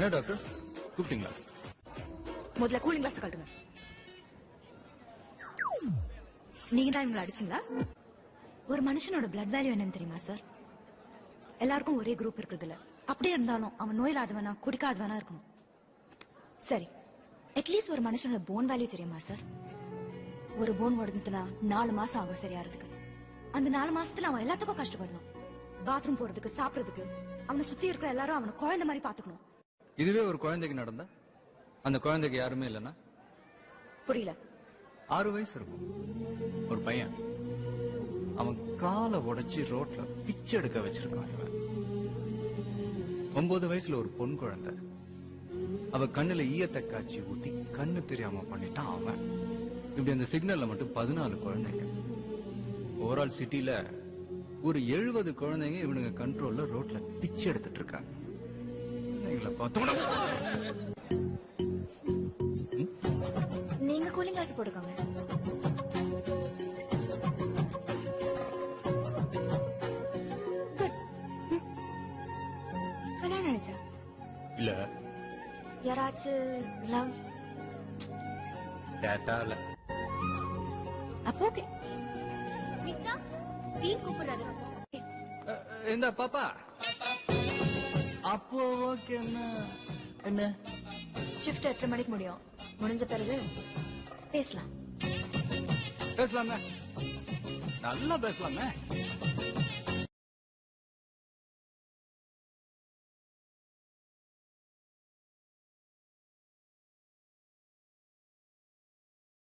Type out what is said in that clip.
என்ன டாக்டர் கூப்பிட்டீங்களா? முதல்ல கூலிங் கிளாஸ் கட்டுங்க. நீங்க தான் இவங்களை அடிச்சீங்களா? ஒரு மனுஷனோட பிளட் வேல்யூ என்னன்னு தெரியுமா சார்? எல்லாருக்கும் ஒரே குரூப் இருக்கிறது இல்ல. அப்படியே இருந்தாலும் அவன் நோயில்லாதவனா குடிக்காதவனா இருக்கணும். சரி, அட்லீஸ்ட் ஒரு மனுஷனோட போன் வேல்யூ தெரியுமா சார்? ஒரு போன் உடஞ்சுதுன்னா 4 மாசம் ஆகும் சரியாறதுக்கு. அந்த 4 மாசத்துல அவன் எல்லாத்துக்கும் கஷ்டப்படணும். பாத்ரூம் போறதுக்கு, சாப்பிடறதுக்கு, அவனை சுத்தி இருக்கிற எல்லாரும் அவனை குழந்தை மாதிரி பாத்துக்கணும். இதுவே ஒரு குழந்தைக்கு நடந்தா, அந்த குழந்தைக்கு யாருமே இல்லைன்னா? புரியல. 6 வயசு இருக்கும் ஒரு பையன், அவன் காலை உடைச்சி ரோட்ல பிச்சை எடுக்க வச்சிருக்கான். 9 வயசுல ஒரு பொன் குழந்தை, அவ கண்ணுல ஈயத்தை காய்ச்சி ஊத்தி கண்ணு தெரியாம பண்ணிட்டான் அவன். இப்படி அந்த சிக்னல்ல மட்டும் 14 குழந்தைங்க. ஓவரால் சிட்டில ஒரு 70 குழந்தைங்க இவனுங்க கண்ட்ரோல்ல ரோட்ல பிச்சை எடுத்துட்டு இருக்காங்க. நீங்க கூலிங் கிளாஸ் போட்டுக்கோங்க. கல்யாணம் ஆயிடுச்சா? இல்ல. யாராச்சும் லவ் சேட்டா இல்ல. அப்போ ஓகே. கூப்பிடுறாரு. இந்த பாப்பா அப்போ ஓகே. என்ன ஷிஃப்ட் 8 மணிக்கு முடியும். முடிஞ்ச பிறகு பேசலாம். பேசலாமே, நல்லா பேசலாமே.